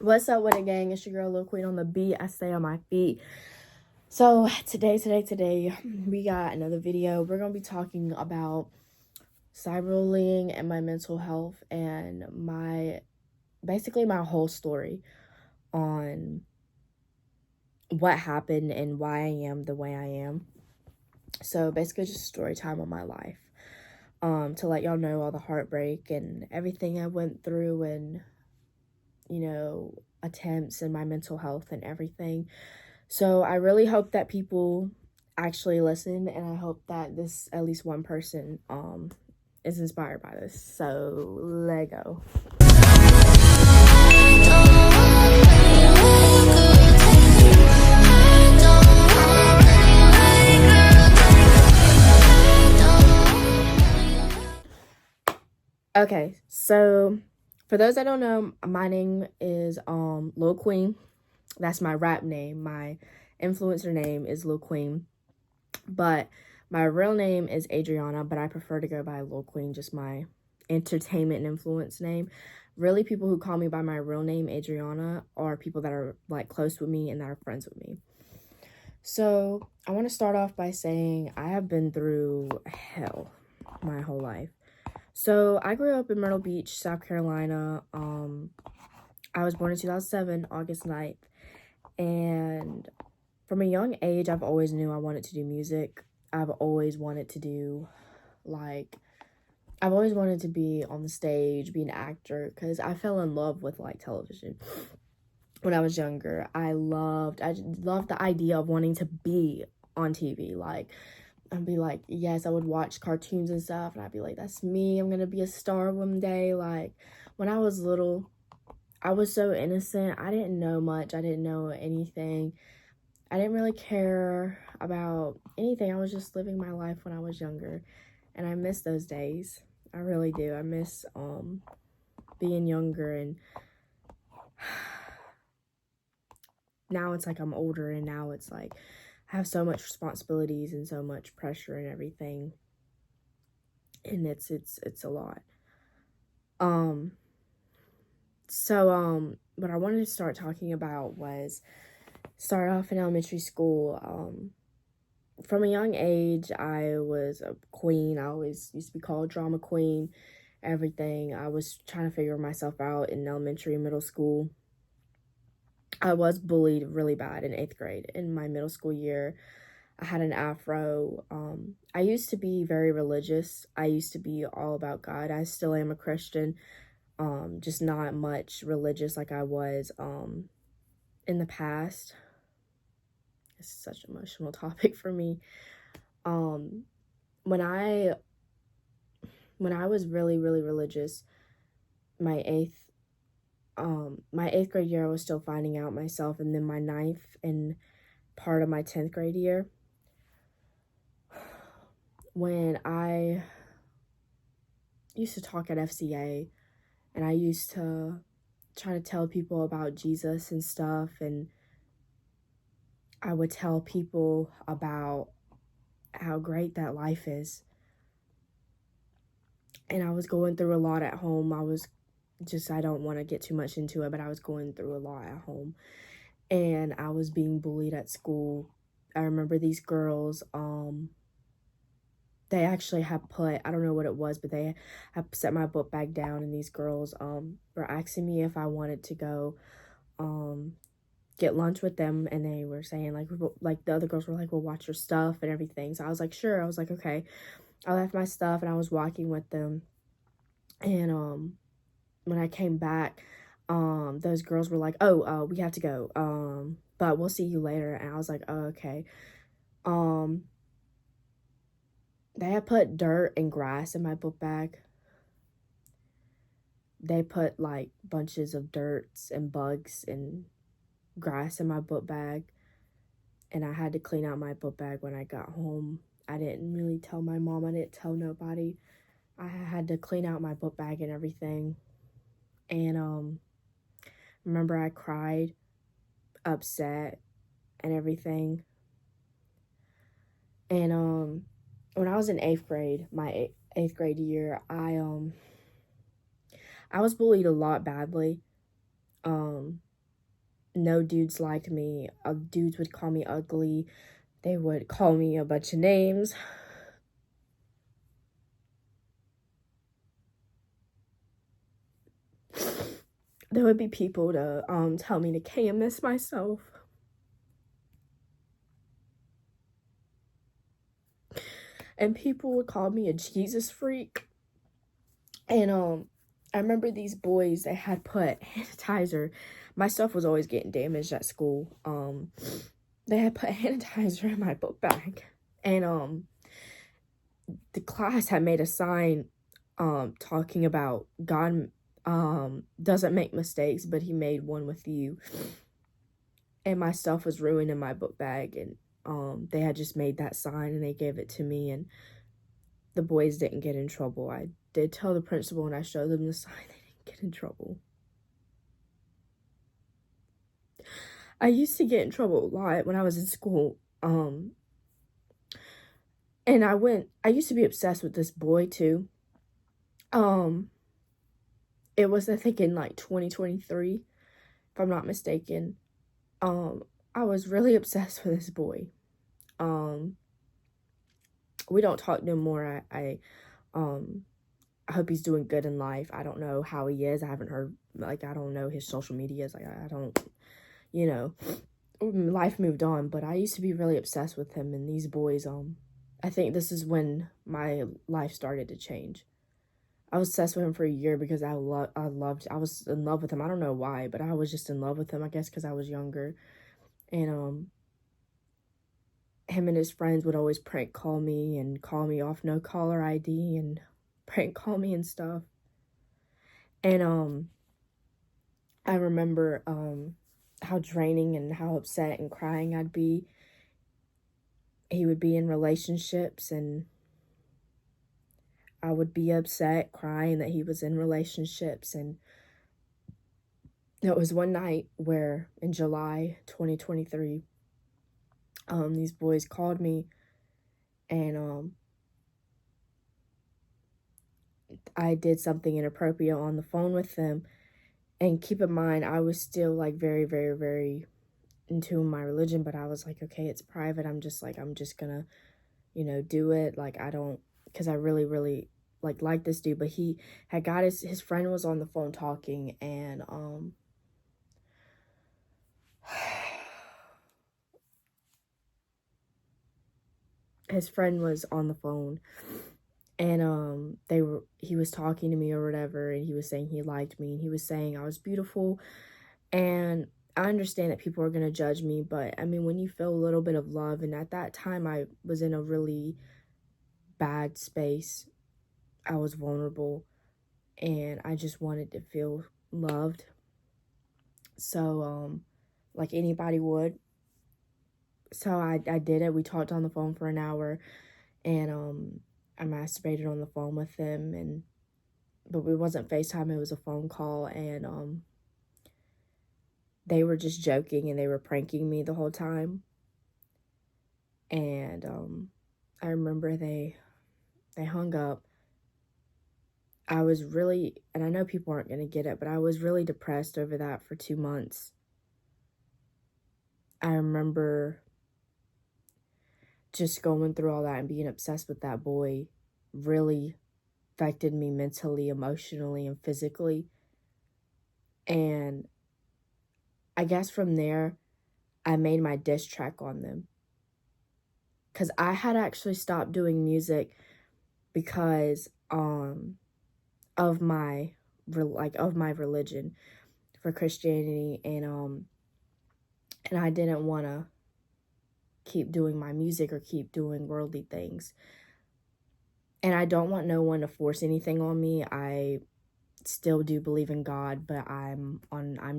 What's up with it, gang? It's your girl Lil Queen on the beat. I stay on my feet. So today, we got another video. We're gonna be talking about cyberbullying and my mental health and basically my whole story on what happened and why I am the way I am. So basically just story time on my life. To let y'all know all the heartbreak and everything I went through and attempts and my mental health and everything. So I really hope that people actually listen, and I hope that at least one person is inspired by this. So let go. Okay, so for those that don't know, my name is Lil Queen. That's my rap name. My influencer name is Lil Queen, but my real name is Adriana, but I prefer to go by Lil Queen, just my entertainment and influence name. Really, people who call me by my real name, Adriana, are people that are like close with me and that are friends with me. So I want to start off by saying I have been through hell my whole life. So I grew up in Myrtle Beach, South Carolina. I was born in 2007, August 9th. And from a young age, I've always knew I wanted to do music. I've always wanted to do, I've always wanted to be on the stage, be an actor, because I fell in love with, television when I was younger. I loved the idea of wanting to be on TV. I'd be like, yes, I would watch cartoons and stuff, and I'd be like, that's me. I'm going to be a star one day. When I was little, I was so innocent. I didn't know much. I didn't know anything. I didn't really care about anything. I was just living my life when I was younger, and I miss those days. I really do. I miss being younger, and now it's like I'm older, and now it's like I have so much responsibilities and so much pressure and everything, and it's a lot. What I wanted to start talking about was start off in elementary school. From a young age, I was a queen. I always used to be called drama queen, everything. I was trying to figure myself out in elementary and middle school. I was bullied really bad in 8th grade. In my middle school year, I had an afro. I used to be very religious. I used to be all about God. I still am a Christian, just not much religious like I was in the past. It's such an emotional topic for me. When I was really, really religious, my eighth grade year, I was still finding out myself, and then my 9th and part of my 10th grade year, when I used to talk at FCA, and I used to try to tell people about Jesus and stuff, and I would tell people about how great that life is. And I was going through a lot at home. I don't want to get too much into it, but I was going through a lot at home. And I was being bullied at school. I remember these girls, they actually had put, I don't know what it was, but they had set my book bag down, and these girls were asking me if I wanted to go get lunch with them, and they were saying like the other girls were like, well, watch your stuff and everything. So I was like, sure. I was like, okay. I left my stuff and I was walking with them, and when I came back, those girls were like, oh, we have to go, but we'll see you later. And I was like, oh, okay. They had put dirt and grass in my book bag. They put like bunches of dirts and bugs and grass in my book bag, and I had to clean out my book bag when I got home. I didn't really tell my mom. I didn't tell nobody. I had to clean out my book bag and everything. And remember, I cried, upset, and everything. And when I was in 8th grade, my 8th grade year, I was bullied a lot badly. no dudes liked me. Dudes would call me ugly. They would call me a bunch of names. There would be people to tell me to KMS myself. And people would call me a Jesus freak. And I remember these boys, they had put sanitizer. My stuff was always getting damaged at school. They had put sanitizer in my book bag. And the class had made a sign talking about God doesn't make mistakes, but he made one with you. And my stuff was ruined in my book bag, and they had just made that sign and they gave it to me, and the boys didn't get in trouble. I did tell the principal and I showed them the sign. They didn't get in trouble. I used to get in trouble a lot when I was in school. And I used to be obsessed with this boy too. It was, I think, in like 2023, if I'm not mistaken. I was really obsessed with this boy. We don't talk no more. I hope he's doing good in life. I don't know how he is. I haven't heard, like, I don't know his social medias. Like, I don't, you know, life moved on, but I used to be really obsessed with him and these boys. I think this is when my life started to change. I was obsessed with him for a year because I was in love with him. I don't know why, but I was just in love with him, I guess, because I was younger. And him and his friends would always prank call me and call me off no caller ID and prank call me and stuff. And I remember how draining and how upset and crying I'd be. He would be in relationships and I would be upset, crying that he was in relationships. And there was one night where in July 2023, these boys called me and I did something inappropriate on the phone with them. And keep in mind, I was still like very, very, very into my religion, but I was like, okay, it's private. I'm just gonna, do it. Like, I don't, because I really, really like this dude, but he had got his friend was on the phone talking, and his friend was on the phone, and he was talking to me or whatever, and he was saying he liked me, and he was saying I was beautiful. And I understand that people are going to judge me, but I mean, when you feel a little bit of love, and at that time I was in a really bad space, I was vulnerable, and I just wanted to feel loved. So, like anybody would. So I did it. We talked on the phone for an hour, and I masturbated on the phone with him, but it wasn't FaceTime, it was a phone call, and they were just joking and they were pranking me the whole time. And I remember they hung up. I was really, and I know people aren't going to get it, but I was really depressed over that for 2 months. I remember just going through all that and being obsessed with that boy really affected me mentally, emotionally, and physically. And I guess from there, I made my diss track on them. Because I had actually stopped doing music because of my religion for Christianity, and I didn't want to keep doing my music or keep doing worldly things. And I don't want no one to force anything on me. I still do believe in God, but I'm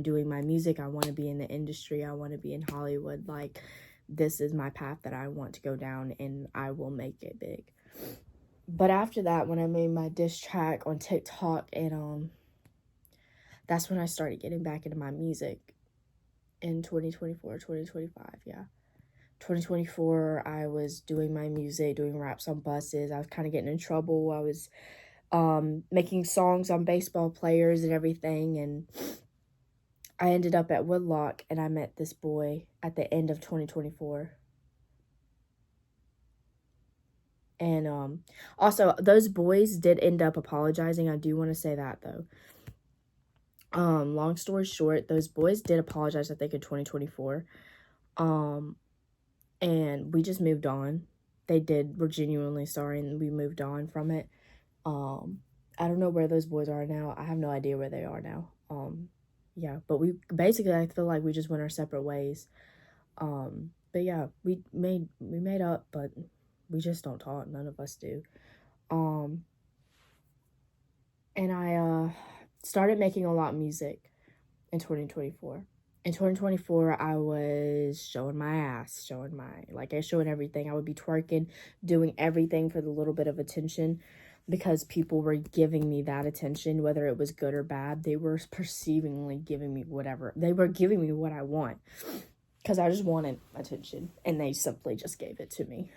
doing my music. I want to be in the industry. I want to be in Hollywood. Like, this is my path that I want to go down, and I will make it big. But after that, when I made my diss track on TikTok, and that's when I started getting back into my music in 2024, 2025, yeah. 2024, I was doing my music, doing raps on buses. I was kind of getting in trouble. I was making songs on baseball players and everything, and I ended up at Woodlock, and I met this boy at the end of 2024. And also, those boys did end up apologizing. I do want to say that, though. Long story short, those boys did apologize, I think, in 2024. And we just moved on. They were genuinely sorry, and we moved on from it. I don't know where those boys are now. I have no idea where they are now. Yeah, but we basically, I feel like we just went our separate ways. But yeah, we made up, but we just don't talk. None of us do. And I started making a lot of music in 2024. In 2024, I was showing my ass, showing everything. I would be twerking, doing everything for the little bit of attention, because people were giving me that attention, whether it was good or bad. They were perceivingly giving me whatever. They were giving me what I want, because I just wanted attention, and they simply just gave it to me.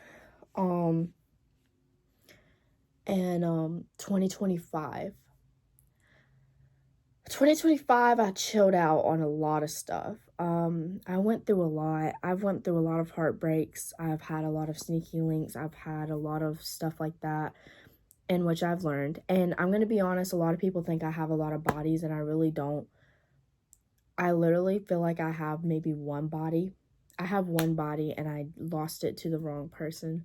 2025, I chilled out on a lot of stuff. I went through a lot. I've went through a lot of heartbreaks. I've had a lot of sneaky links. I've had a lot of stuff like that, in which I've learned. And I'm going to be honest, a lot of people think I have a lot of bodies, and I really don't. I literally feel like I have maybe one body. I have one body, and I lost it to the wrong person.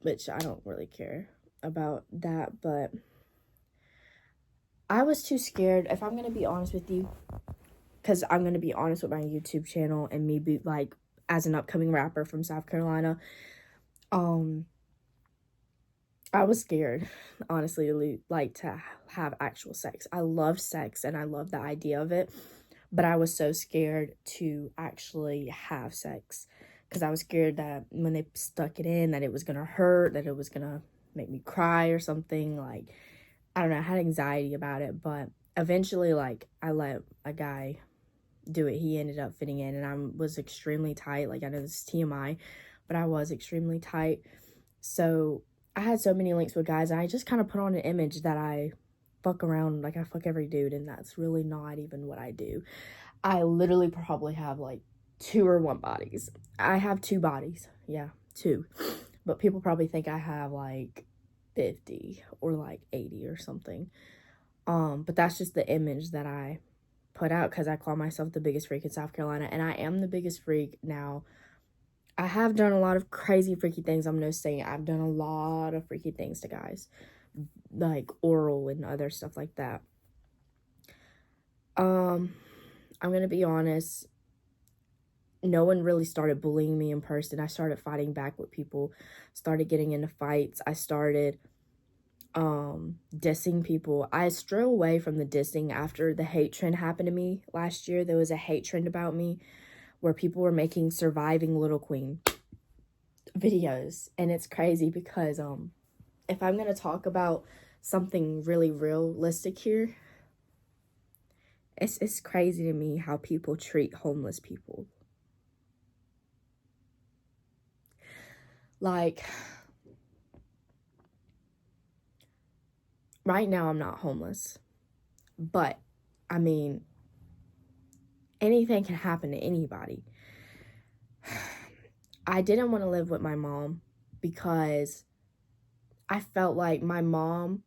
Which I don't really care about that, but I was too scared, if I'm going to be honest with you, because I'm going to be honest with my YouTube channel and me be like, as an upcoming rapper from South Carolina, I was scared, honestly, to have actual sex. I love sex, and I love the idea of it, but I was so scared to actually have sex, because I was scared that when they stuck it in, that it was going to hurt, that it was going to make me cry or something. Like, I don't know, I had anxiety about it, but eventually, like, I let a guy do it. He ended up fitting in, and I was extremely tight. Like, I know this is TMI, but I was extremely tight. So I had so many links with guys, and I just kind of put on an image that I fuck around, like I fuck every dude, and that's really not even what I do. I literally probably have like 2 or 1 bodies. I have 2 bodies. Yeah, 2. But people probably think I have like 50 or like 80 or something. But that's just the image that I put out, because I call myself the biggest freak in South Carolina, and I am the biggest freak. Now, I have done a lot of crazy freaky things. I'm no saint. I've done a lot of freaky things to guys, like oral and other stuff like that. I'm gonna be honest, no one really started bullying me in person. I started fighting back with people, started getting into fights. I started dissing people. I strayed away from the dissing after the hate trend happened to me last year. There was a hate trend about me where people were making surviving Little Queen videos, and it's crazy because if I'm gonna talk about something really realistic here, it's crazy to me how people treat homeless people. Like, right now I'm not homeless, but I mean, anything can happen to anybody. I didn't want to live with my mom because I felt like my mom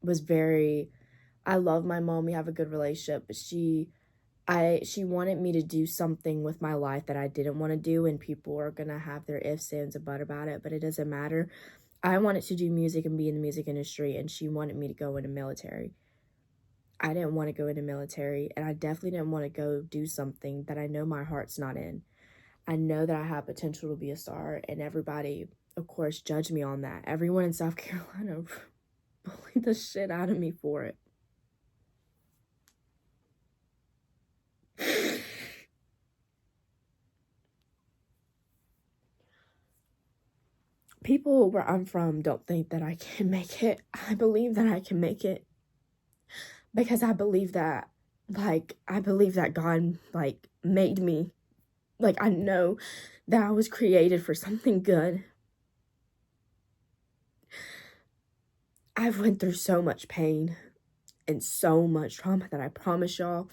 was I love my mom. We have a good relationship, but she wanted me to do something with my life that I didn't want to do, and people are going to have their ifs, ands, and buts about it, but it doesn't matter. I wanted to do music and be in the music industry, and she wanted me to go into military. I didn't want to go into military, and I definitely didn't want to go do something that I know my heart's not in. I know that I have potential to be a star, and everybody, of course, judged me on that. Everyone in South Carolina bullied the shit out of me for it. People where I'm from don't think that I can make it. I believe that I can make it, because I believe that, God, made me. Like, I know that I was created for something good. I've went through so much pain, in so much trauma that I promise y'all,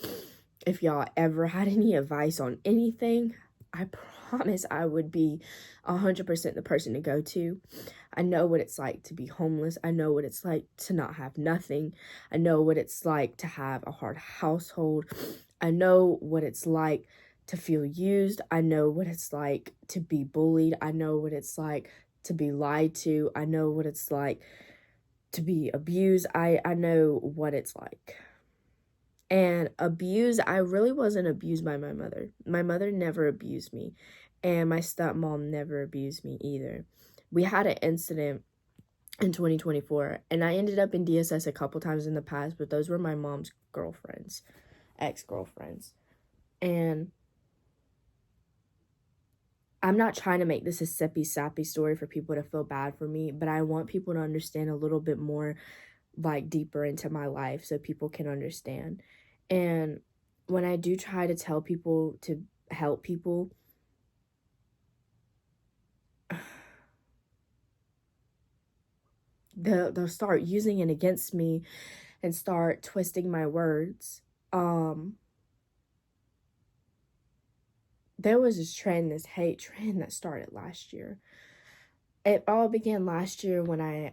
if y'all ever had any advice on anything, I promise I would be 100% the person to go to. I know what it's like to be homeless. I know what it's like to not have nothing. I know what it's like to have a hard household. I know what it's like to feel used. I know what it's like to be bullied. I know what it's like to be lied to. I know what it's like to be abused. I know what it's like. And abused, I really wasn't abused by my mother. My mother never abused me, and my stepmom never abused me either. We had an incident in 2024, and I ended up in DSS a couple times in the past, but those were my mom's girlfriends, ex-girlfriends. And I'm not trying to make this a sappy story for people to feel bad for me, but I want people to understand a little bit more, like, deeper into my life so people can understand. And when I do try to tell people to help people, they'll start using it against me and start twisting my words. There was this hate trend that started last year. It all began last year when I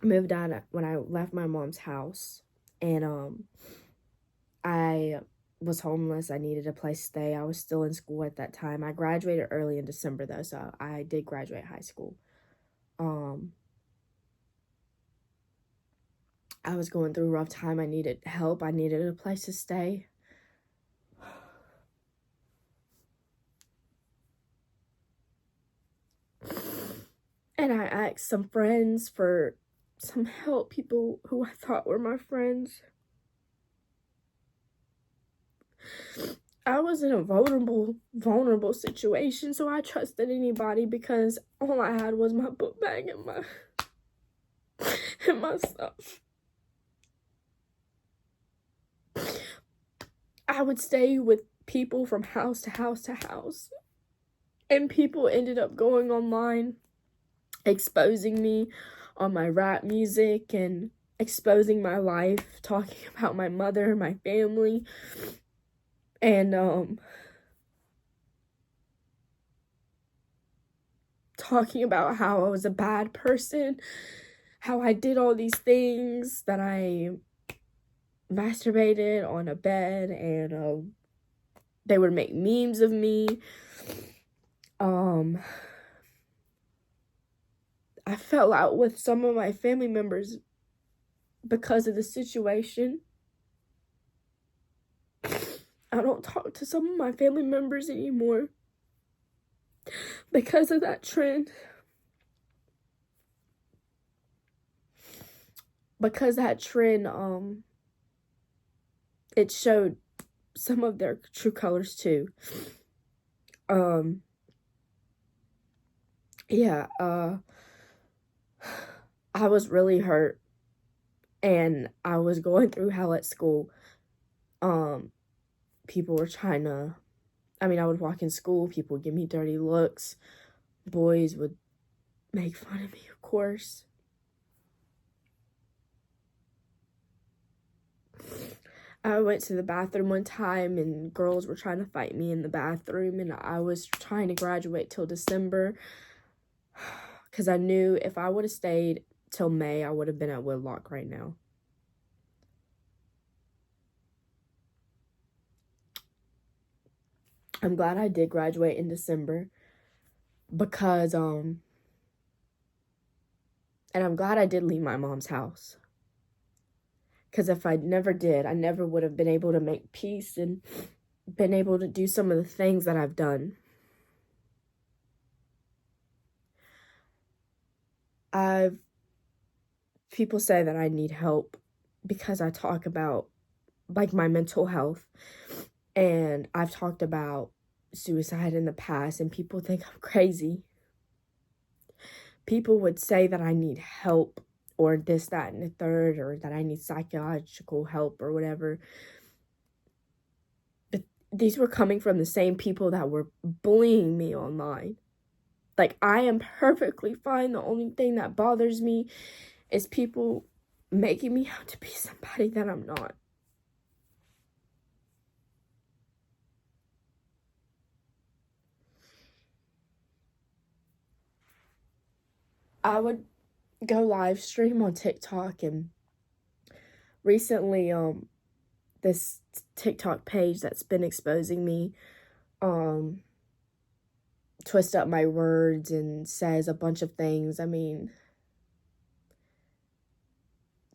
moved out, when I left my mom's house, and I was homeless. I needed a place to stay. I was still in school at that time. I graduated early in December though, so I did graduate high school. I was going through a rough time. I needed help. I needed a place to stay. And I asked some friends for some help, people who I thought were my friends. I was in a vulnerable situation, so I trusted anybody because all I had was my book bag and my stuff. I would stay with people from house to house to house, and people ended up going online, exposing me on my rap music and exposing my life, talking about my mother, my family, and talking about how I was a bad person, how I did all these things, that I masturbated on a bed, and they would make memes of me. I fell out with some of my family members because of the situation. I don't talk to some of my family members anymore because of that trend. Because that trend, it showed some of their true colors too. Yeah, I was really hurt, and I was going through hell at school. People were trying to, I would walk in school, people would give me dirty looks, boys would make fun of me, of course. I went to the bathroom one time, and girls were trying to fight me in the bathroom, and I was trying to graduate till December, because I knew if I would have stayed till May, I would have been at Woodlock right now. I'm glad I did graduate in December, because, and I'm glad I did leave my mom's house. Because if I never did, I never would have been able to make peace and been able to do some of the things that I've done. People say that I need help because I talk about, like, my mental health, and I've talked about suicide in the past, and people think I'm crazy. People would say that I need help, or this, that, and the third, or that I need psychological help or whatever. But these were coming from the same people that were bullying me online. Like, I am perfectly fine. The only thing that bothers me is people making me out to be somebody that I'm not. I would go live stream on TikTok, and recently this TikTok page that's been exposing me twist up my words and says a bunch of things. I mean,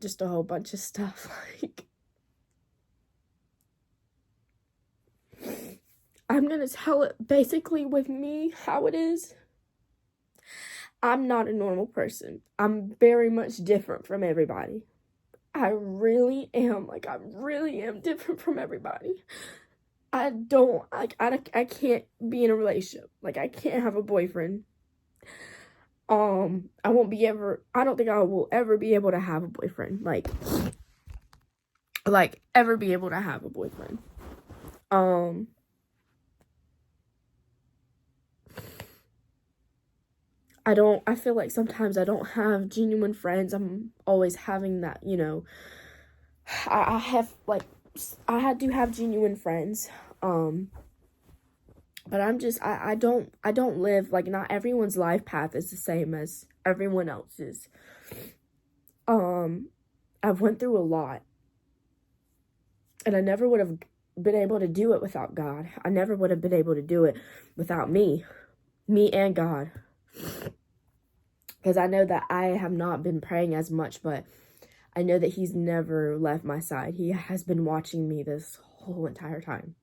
just a whole bunch of stuff. Like, I'm gonna tell it basically with me how it is. I'm not a normal person. I'm very much different from everybody. I really am. Like, I really am different from everybody. I can't be in a relationship. Like, I can't have a boyfriend. I don't think I will ever be able to have a boyfriend. Like ever be able to have a boyfriend. I feel like sometimes I don't have genuine friends. I'm always having that, you know, I do have genuine friends. But I don't live, like, not everyone's life path is the same as everyone else's. I've went through a lot, and I never would have been able to do it without God. I never would have been able to do it without me and God. Because I know that I have not been praying as much, but I know that He's never left my side. He has been watching me this whole entire time.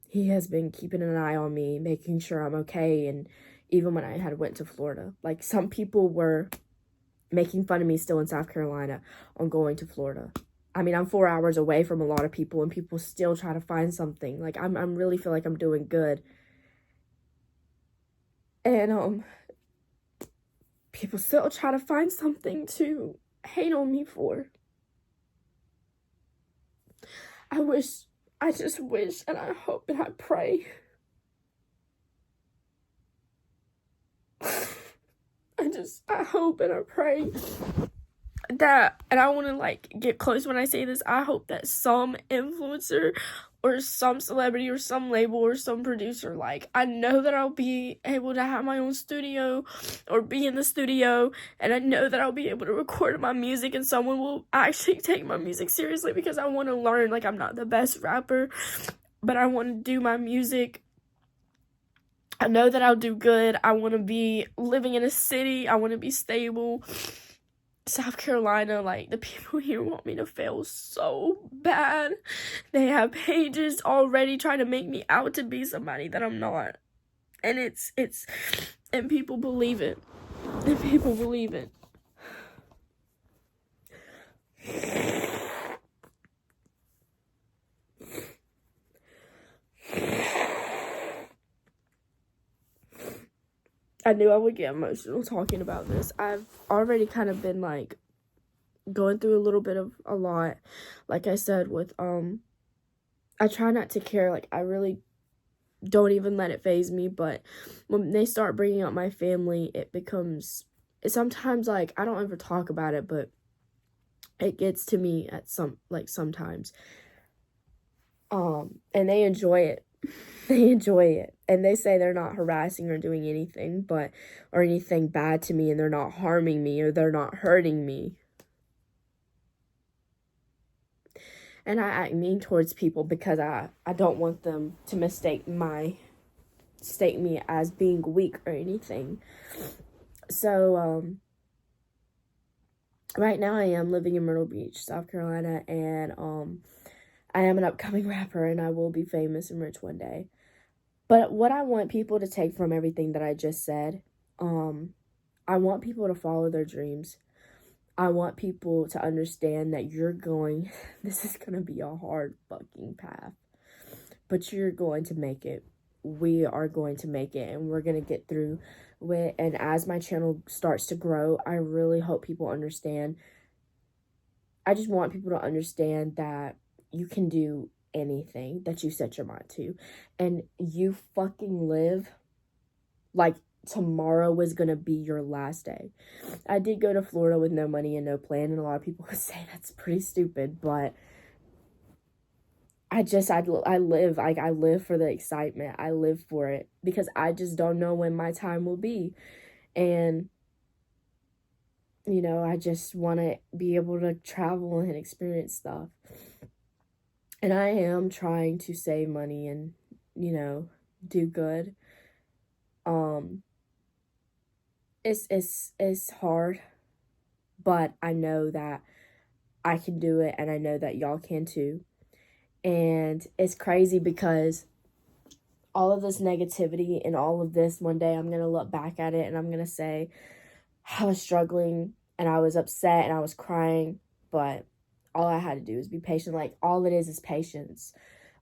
He has been keeping an eye on me, making sure I'm okay. And even when I had went to Florida, like, some people were making fun of me still in South Carolina on going to Florida. I mean, I'm 4 hours away from a lot of people, and people still try to find something. Like, I'm really feel like I'm doing good. And people still try to find something to hate on me for. I just wish, and I hope, and I pray I hope and I pray that, and I want to, like, get close when I say this, I hope that some influencer or some celebrity or some label or some producer, like, I know that I'll be able to have my own studio or be in the studio, and I know that I'll be able to record my music, and someone will actually take my music seriously, because I want to learn. Like, I'm not the best rapper, but I want to do my music. I know that I'll do good. I want to be living in a city. I want to be stable. South Carolina, like, the people here want me to fail so bad. They have pages already trying to make me out to be somebody that I'm not. And and people believe it. And people believe it. I knew I would get emotional talking about this. I've already kind of been, like, going through a little bit of a lot. Like I said, with, I try not to care. Like, I really don't even let it faze me. But when they start bringing up my family, it becomes, sometimes, like, I don't ever talk about it, but it gets to me at sometimes. And they enjoy it. They enjoy it, and they say they're not harassing or doing anything or anything bad to me, and they're not harming me, or they're not hurting me. And I act mean towards people because I don't want them to mistake me as being weak or anything. So right now I am living in Myrtle Beach, South Carolina, and I am an upcoming rapper, and I will be famous and rich one day. But what I want people to take from everything that I just said, I want people to follow their dreams. I want people to understand that this is going to be a hard fucking path. But you're going to make it. We are going to make it, and we're going to get through it. And as my channel starts to grow, I really hope people understand. I just want people to understand that you can do anything that you set your mind to, and you fucking live like tomorrow was going to be your last day. I did go to Florida with no money and no plan, and a lot of people would say that's pretty stupid, but I live for the excitement. I live for it because I just don't know when my time will be. And, you know, I just want to be able to travel and experience stuff. And I am trying to save money and, you know, do good. It's hard, but I know that I can do it, and I know that y'all can too. And it's crazy because all of this negativity and all of this, one day I'm going to look back at it and I'm going to say, I was struggling and I was upset and I was crying, but all I had to do is be patient. Like, all it is patience.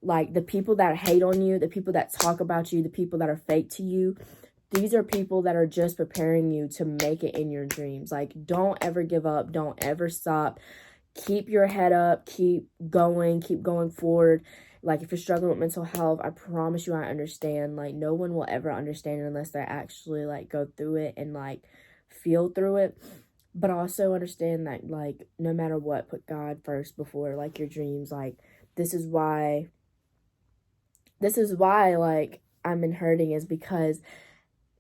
Like, the people that hate on you, the people that talk about you, the people that are fake to you, these are people that are just preparing you to make it in your dreams. Like, don't ever give up. Don't ever stop. Keep your head up. Keep going forward. Like, if you're struggling with mental health, I promise you I understand. Like, no one will ever understand it unless they actually, like, go through it and, like, feel through it. But also understand that, like, no matter what, put God first before, like, your dreams. Like, this is why, like, I'm been hurting, is because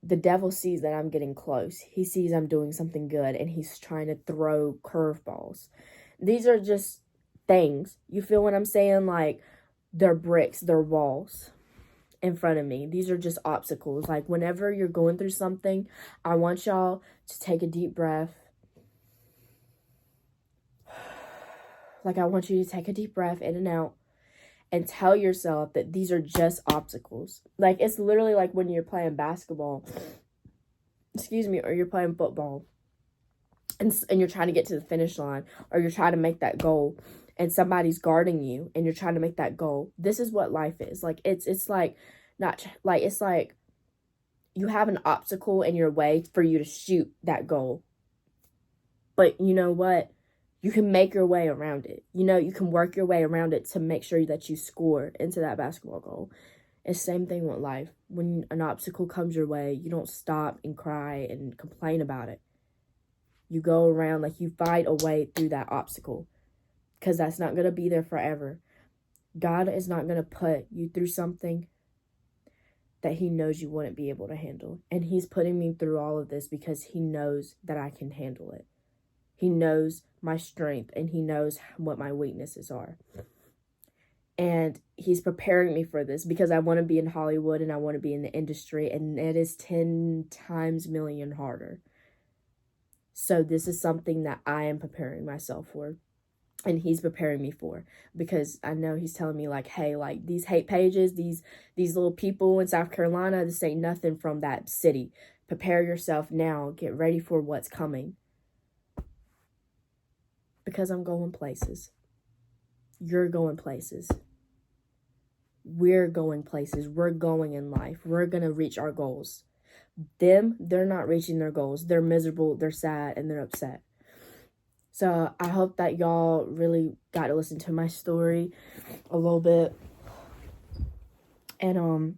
the devil sees that I'm getting close. He sees I'm doing something good, and he's trying to throw curveballs. These are just things. You feel what I'm saying? Like, they're bricks, they're walls in front of me. These are just obstacles. Like, whenever you're going through something, I want y'all to take a deep breath. Like, I want you to take a deep breath in and out and tell yourself that these are just obstacles. Like, it's literally like when you're playing basketball, or you're playing football, and you're trying to get to the finish line, or you're trying to make that goal, and somebody's guarding you, and you're trying to make that goal. This is what life is. Like, it's like, not like, it's like you have an obstacle in your way for you to shoot that goal. But you know what? You can make your way around it. You know, you can work your way around it to make sure that you score into that basketball goal. It's the same thing with life. When an obstacle comes your way, you don't stop and cry and complain about it. You go around, like, you fight a way through that obstacle, because that's not going to be there forever. God is not going to put you through something that he knows you wouldn't be able to handle. And he's putting me through all of this because he knows that I can handle it. He knows my strength, and he knows what my weaknesses are. And he's preparing me for this because I want to be in Hollywood and I want to be in the industry, and it is 10 times million harder. So this is something that I am preparing myself for, and he's preparing me for, because I know he's telling me, like, hey, like, these hate pages, these little people in South Carolina, this ain't nothing from that city. Prepare yourself now. Get ready for what's coming. Because I'm going places. You're going places. We're going places. We're going in life. We're going to reach our goals. They're not reaching their goals. They're miserable, they're sad, and they're upset. So I hope that y'all really got to listen to my story a little bit. And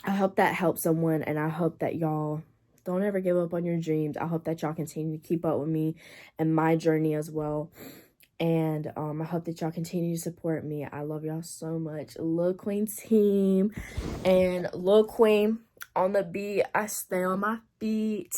I hope that helps someone, and I hope that y'all don't ever give up on your dreams. I hope that y'all continue to keep up with me and my journey as well. And I hope that y'all continue to support me. I love y'all so much. Lil Queen team. And Lil Queen on the beat. I stay on my feet.